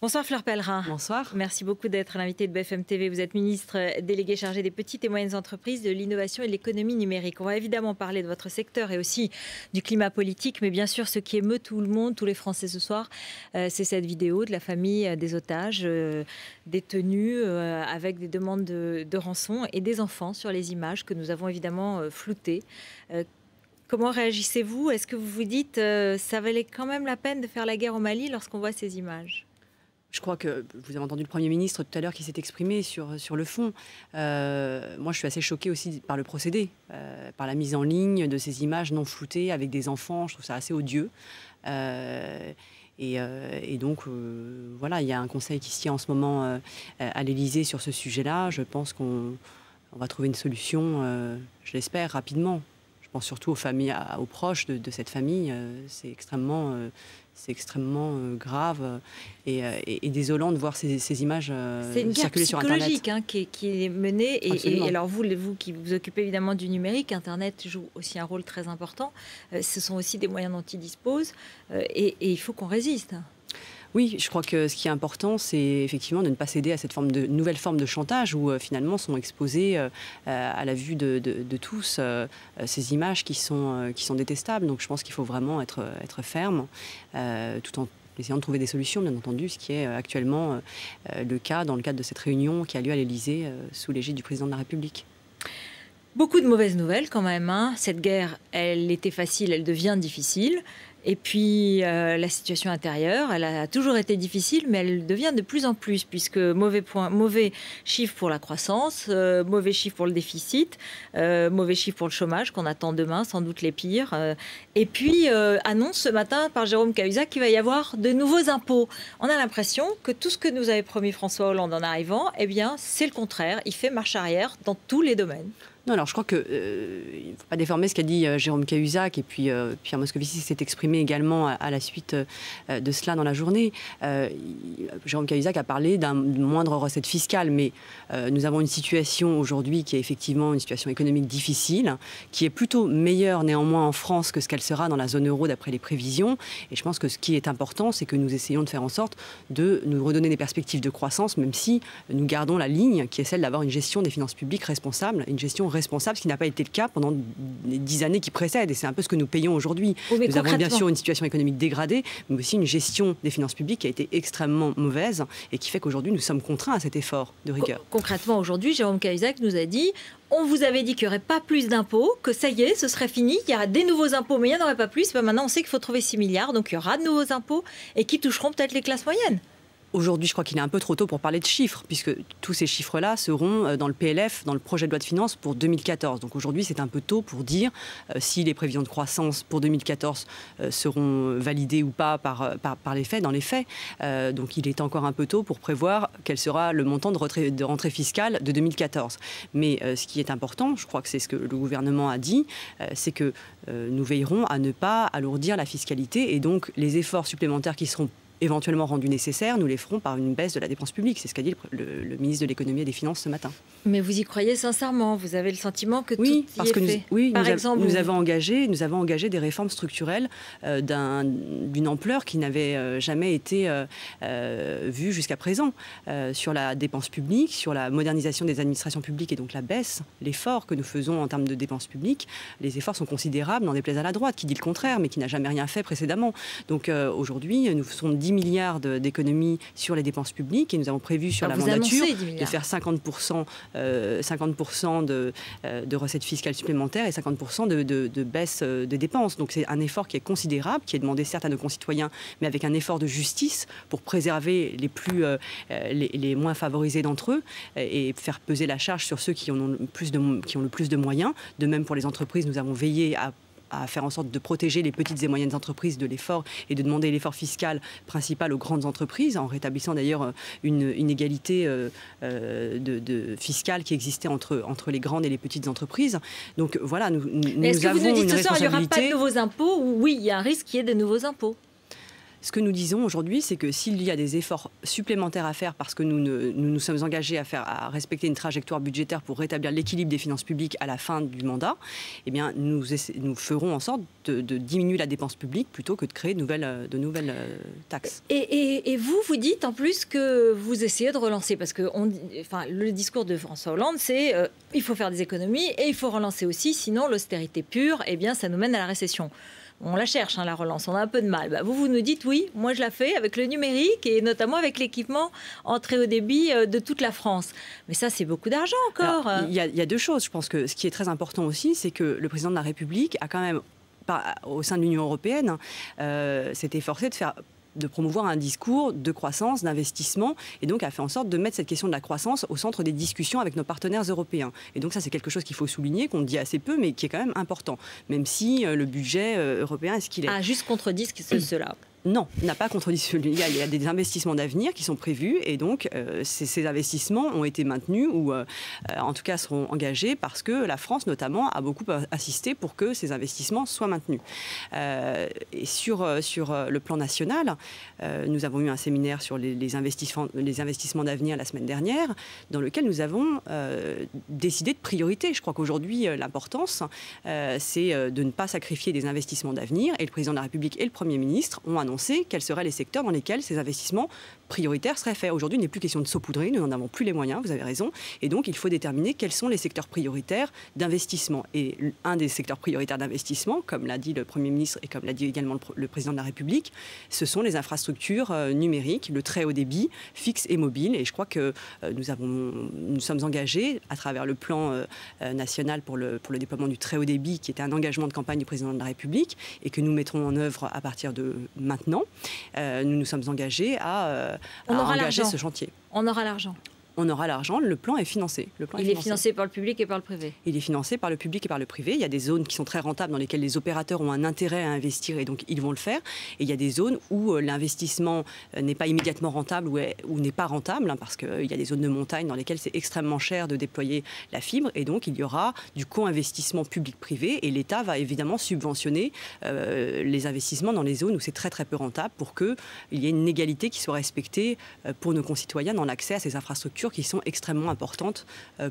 Bonsoir Fleur Pellerin. Bonsoir. Merci beaucoup d'être l'invité de BFM TV. Vous êtes ministre délégué chargé des petites et moyennes entreprises, de l'innovation et de l'économie numérique. On va évidemment parler de votre secteur et aussi du climat politique, mais bien sûr ce qui émeut tout le monde, tous les Français ce soir, c'est cette vidéo de la famille des otages détenus avec des demandes de rançon et des enfants sur les images que nous avons évidemment floutées. Comment réagissez-vous? Est-ce que vous vous dites ça valait quand même la peine de faire la guerre au Mali lorsqu'on voit ces images? Je crois que vous avez entendu le Premier ministre tout à l'heure qui s'est exprimé sur le fond. Moi, je suis assez choquée aussi par le procédé, par la mise en ligne de ces images non floutées avec des enfants. Je trouve ça assez odieux. Et donc, voilà, il y a un conseil qui se tient en ce moment à l'Élysée sur ce sujet-là. Je pense qu'on va trouver une solution, je l'espère, rapidement. Je pense surtout aux familles, aux proches de cette famille. C'est extrêmement grave et désolant de voir ces images circuler sur Internet. C'est une guerre psychologique qui est menée. Et alors vous qui vous occupez évidemment du numérique, Internet joue aussi un rôle très important. Ce sont aussi des moyens dont ils disposent. Et il faut qu'on résiste. Oui, je crois que ce qui est important, c'est effectivement de ne pas céder à cette nouvelle forme de chantage où finalement sont exposées à la vue de tous ces images qui sont détestables. Donc je pense qu'il faut vraiment être ferme tout en essayant de trouver des solutions, bien entendu, ce qui est actuellement le cas dans le cadre de cette réunion qui a lieu à l'Élysée sous l'égide du président de la République. Beaucoup de mauvaises nouvelles quand même. Cette guerre, elle était facile, elle devient difficile. Et puis la situation intérieure, elle a toujours été difficile, mais elle devient de plus en plus, puisque mauvais chiffre pour la croissance, mauvais chiffre pour le déficit, mauvais chiffre pour le chômage, qu'on attend demain, sans doute les pires. Et puis, annonce ce matin par Jérôme Cahuzac qu'il va y avoir de nouveaux impôts. On a l'impression que tout ce que nous avait promis François Hollande en arrivant, eh bien, c'est le contraire. Il fait marche arrière dans tous les domaines. Non, alors je crois qu'il ne faut pas déformer ce qu'a dit Jérôme Cahuzac, et puis Pierre Moscovici s'est exprimé également à la suite de cela dans la journée. Jérôme Cahuzac a parlé d'une moindre recette fiscale, mais nous avons une situation aujourd'hui qui est effectivement une situation économique difficile, qui est plutôt meilleure néanmoins en France que ce qu'elle sera dans la zone euro d'après les prévisions. Et je pense que ce qui est important, c'est que nous essayons de faire en sorte de nous redonner des perspectives de croissance, même si nous gardons la ligne qui est celle d'avoir une gestion des finances publiques responsable, une gestion responsable, ce qui n'a pas été le cas pendant les 10 années qui précèdent. Et c'est un peu ce que nous payons aujourd'hui. Nous avons bien sûr une situation économique dégradée, mais aussi une gestion des finances publiques qui a été extrêmement mauvaise et qui fait qu'aujourd'hui, nous sommes contraints à cet effort de rigueur. Concrètement, aujourd'hui, Jérôme Cahuzac nous a dit on vous avait dit qu'il n'y aurait pas plus d'impôts, que ça y est, ce serait fini, qu'il y aura des nouveaux impôts, mais il n'y en aurait pas plus. Ben maintenant, on sait qu'il faut trouver 6 milliards, donc il y aura de nouveaux impôts et qui toucheront peut-être les classes moyennes. Aujourd'hui, je crois qu'il est un peu trop tôt pour parler de chiffres, puisque tous ces chiffres-là seront dans le PLF, dans le projet de loi de finances pour 2014. Donc aujourd'hui, c'est un peu tôt pour dire si les prévisions de croissance pour 2014 seront validées ou pas par les faits, dans les faits. Donc il est encore un peu tôt pour prévoir quel sera le montant de rentrée fiscale de 2014. Mais ce qui est important, je crois que c'est ce que le gouvernement a dit, c'est que nous veillerons à ne pas alourdir la fiscalité, et donc les efforts supplémentaires qui seront éventuellement rendus nécessaires, nous les ferons par une baisse de la dépense publique. C'est ce qu'a dit le ministre de l'économie et des finances ce matin. Mais vous y croyez sincèrement? Vous avez le sentiment que oui, tout parce y que est fait? Oui, par exemple, nous avons engagé des réformes structurelles d'une ampleur qui n'avait jamais été vue jusqu'à présent. Sur la dépense publique, sur la modernisation des administrations publiques et donc la baisse, l'effort que nous faisons en termes de dépenses publiques, les efforts sont considérables, n'en déplaise à la droite, qui dit le contraire, mais qui n'a jamais rien fait précédemment. Donc aujourd'hui, nous faisons 10 milliards d'économies sur les dépenses publiques, et nous avons prévu sur la mandature de faire 50% de recettes fiscales supplémentaires et 50% de baisse des dépenses. Donc c'est un effort qui est considérable, qui est demandé certes à nos concitoyens, mais avec un effort de justice pour préserver les moins favorisés d'entre eux et faire peser la charge sur ceux qui ont le plus de moyens. De même pour les entreprises, nous avons veillé à faire en sorte de protéger les petites et moyennes entreprises de l'effort et de demander l'effort fiscal principal aux grandes entreprises, en rétablissant d'ailleurs une égalité fiscale qui existait entre les grandes et les petites entreprises. Donc voilà, nous avons une responsabilité. Ce soir, il n'y aura pas de nouveaux impôts, ou oui, il y a un risque qu'il y ait de nouveaux impôts? Ce que nous disons aujourd'hui, c'est que s'il y a des efforts supplémentaires à faire parce que nous sommes engagés à respecter une trajectoire budgétaire pour rétablir l'équilibre des finances publiques à la fin du mandat, eh bien, nous ferons en sorte de diminuer la dépense publique plutôt que de créer de nouvelles taxes. Et vous dites en plus que vous essayez de relancer, parce que le discours de François Hollande, c'est il faut faire des économies et il faut relancer aussi, sinon l'austérité pure, eh bien, ça nous mène à la récession. On la cherche, la relance, on a un peu de mal. Vous nous dites oui, moi je la fais avec le numérique et notamment avec l'équipement en très haut débit de toute la France. Mais ça, c'est beaucoup d'argent encore. Il y a deux choses. Je pense que ce qui est très important aussi, c'est que le président de la République a quand même, au sein de l'Union européenne, s'est efforcé de promouvoir un discours de croissance, d'investissement, et donc a fait en sorte de mettre cette question de la croissance au centre des discussions avec nos partenaires européens. Et donc ça, c'est quelque chose qu'il faut souligner, qu'on dit assez peu, mais qui est quand même important, même si le budget européen est ce qu'il est. Ah, juste contredisent cela. Non, n'a pas contredit celui. Il y a des investissements d'avenir qui sont prévus et donc ces investissements ont été maintenus ou en tout cas seront engagés parce que la France notamment a beaucoup assisté pour que ces investissements soient maintenus. Et sur le plan national, nous avons eu un séminaire sur les investissements d'avenir la semaine dernière dans lequel nous avons décidé de priorité. Je crois qu'aujourd'hui l'importance c'est de ne pas sacrifier des investissements d'avenir et le président de la République et le Premier ministre ont annoncé quels seraient les secteurs dans lesquels ces investissements prioritaires seraient faits. Aujourd'hui, il n'est plus question de saupoudrer, nous n'en avons plus les moyens, vous avez raison, et donc il faut déterminer quels sont les secteurs prioritaires d'investissement. Et un des secteurs prioritaires d'investissement, comme l'a dit le Premier ministre et comme l'a dit également le Président de la République, ce sont les infrastructures numériques, le très haut débit, fixe et mobile, et je crois que nous sommes engagés à travers le plan national pour le déploiement du très haut débit, qui était un engagement de campagne du Président de la République, et que nous mettrons en œuvre à partir de maintenant. Nous nous sommes engagés à engager ce chantier. On aura l'argent. On aura l'argent, le plan est financé. Il est financé par le public et par le privé. Il est financé par le public et par le privé. Il y a des zones qui sont très rentables dans lesquelles les opérateurs ont un intérêt à investir et donc ils vont le faire. Et il y a des zones où l'investissement n'est pas immédiatement rentable ou n'est pas rentable parce qu'il y a des zones de montagne dans lesquelles c'est extrêmement cher de déployer la fibre et donc il y aura du co-investissement public-privé et l'État va évidemment subventionner les investissements dans les zones où c'est très très peu rentable pour qu'il y ait une égalité qui soit respectée pour nos concitoyens dans l'accès à ces infrastructures qui sont extrêmement importantes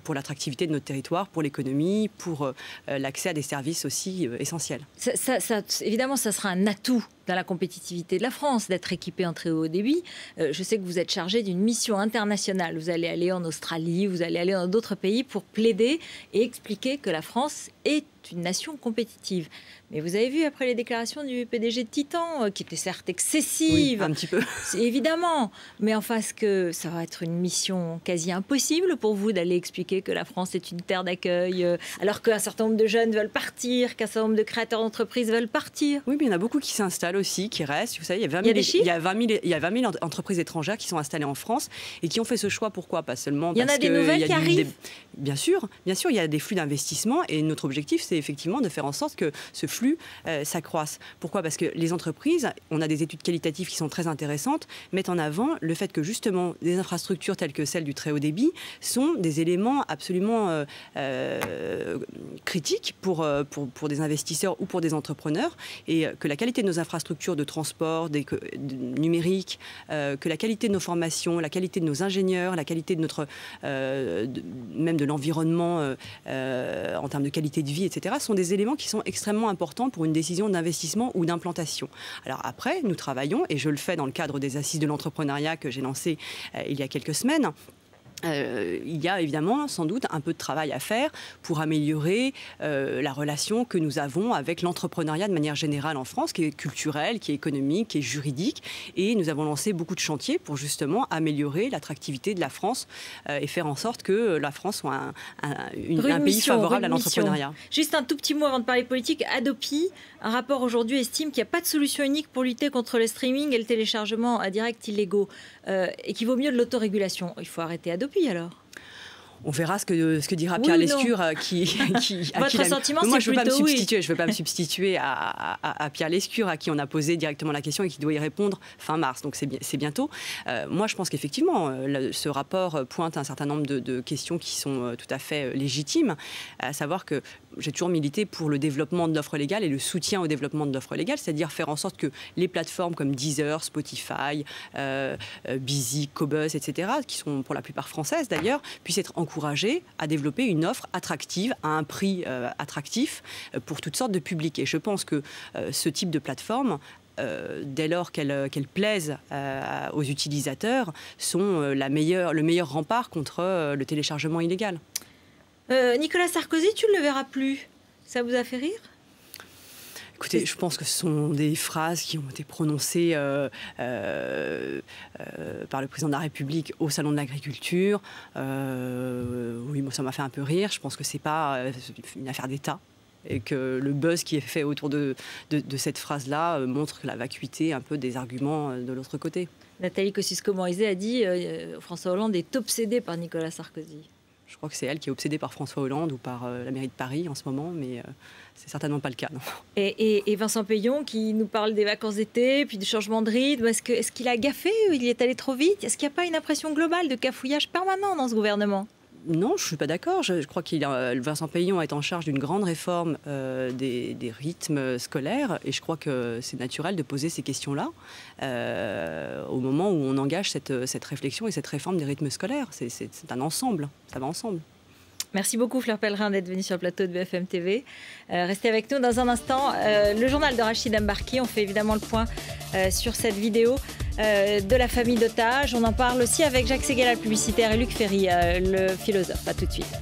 pour l'attractivité de notre territoire, pour l'économie, pour l'accès à des services aussi essentiels. Évidemment, ça sera un atout dans la compétitivité de la France, d'être équipé en très haut débit. Je sais que vous êtes chargé d'une mission internationale. Vous allez aller en Australie, vous allez aller dans d'autres pays pour plaider et expliquer que la France est une nation compétitive. Mais vous avez vu après les déclarations du PDG de Titan, qui étaient certes excessives. Oui, un petit peu. Évidemment. Mais enfin, est-ce que ça va être une mission quasi impossible pour vous d'aller expliquer que la France est une terre d'accueil, alors qu'un certain nombre de jeunes veulent partir, qu'un certain nombre de créateurs d'entreprises veulent partir? Oui, mais il y en a beaucoup qui s'installent aussi, qui restent. Vous savez, il y a 20 000 entreprises étrangères qui sont installées en France et qui ont fait ce choix. Pourquoi? Pas seulement parce qu'il y en a des nouvelles qui arrivent. Bien sûr, il y a des flux d'investissement et notre objectif, c'est effectivement de faire en sorte que ce flux s'accroisse. Pourquoi? Parce que les entreprises, on a des études qualitatives qui sont très intéressantes, mettent en avant le fait que justement des infrastructures telles que celles du très haut débit sont des éléments absolument critiques pour des investisseurs ou pour des entrepreneurs et que la qualité de nos infrastructures de transport, numériques, que la qualité de nos formations, la qualité de nos ingénieurs, la qualité de notre même de l'environnement en termes de qualité de vie, etc., sont des éléments qui sont extrêmement importants pour une décision d'investissement ou d'implantation. Alors après, nous travaillons, et je le fais dans le cadre des assises de l'entrepreneuriat que j'ai lancées il y a quelques semaines. Il y a évidemment sans doute un peu de travail à faire pour améliorer la relation que nous avons avec l'entrepreneuriat de manière générale en France, qui est culturelle, qui est économique, qui est juridique. Et nous avons lancé beaucoup de chantiers pour justement améliorer l'attractivité de la France et faire en sorte que la France soit un pays favorable à l'entrepreneuriat. Juste un tout petit mot avant de parler politique. Adopi, un rapport aujourd'hui estime qu'il n'y a pas de solution unique pour lutter contre le streaming et le téléchargement direct illégaux et qu'il vaut mieux de l'autorégulation. Il faut arrêter Adopi alors. On verra ce que dira Pierre Lescure Votre sentiment, moi, c'est plutôt oui. Je ne veux pas me substituer à Pierre Lescure, à qui on a posé directement la question et qui doit y répondre fin mars. Donc c'est bientôt. Moi, je pense qu'effectivement, ce rapport pointe un certain nombre de questions qui sont tout à fait légitimes. À savoir que j'ai toujours milité pour le développement de l'offre légale et le soutien au développement de l'offre légale, c'est-à-dire faire en sorte que les plateformes comme Deezer, Spotify, Busy, Qobuz, etc., qui sont pour la plupart françaises d'ailleurs, puissent être encouragées à développer une offre attractive, à un prix attractif pour toutes sortes de publics. Et je pense que ce type de plateforme, dès lors qu'elles plaisent aux utilisateurs, sont le meilleur rempart contre le téléchargement illégal. Nicolas Sarkozy, tu ne le verras plus. Ça vous a fait rire ? Écoutez, je pense que ce sont des phrases qui ont été prononcées par le président de la République au Salon de l'Agriculture. Oui, moi, ça m'a fait un peu rire. Je pense que ce n'est pas une affaire d'État. Et que le buzz qui est fait autour de cette phrase-là montre la vacuité un peu des arguments de l'autre côté. Nathalie Kosciusko-Morizet a dit François Hollande est obsédé par Nicolas Sarkozy. Je crois que c'est elle qui est obsédée par François Hollande ou par la mairie de Paris en ce moment, mais c'est certainement pas le cas. Non. Et Vincent Peillon qui nous parle des vacances d'été, puis du changement de rythme. Est-ce qu'il a gaffé ou il y est allé trop vite? Est-ce qu'il n'y a pas une impression globale de cafouillage permanent dans ce gouvernement? Non, je ne suis pas d'accord. Je crois que Vincent Peillon est en charge d'une grande réforme des rythmes scolaires et je crois que c'est naturel de poser ces questions-là au moment où on engage cette réflexion et cette réforme des rythmes scolaires. C'est un ensemble, ça va ensemble. Merci beaucoup Fleur Pellerin d'être venue sur le plateau de BFM TV. Restez avec nous dans un instant. Le journal de Rachid Embarki, on fait évidemment le point sur cette vidéo de la famille d'otages. On en parle aussi avec Jacques Séguéla, le publicitaire, et Luc Ferry, le philosophe. À tout de suite.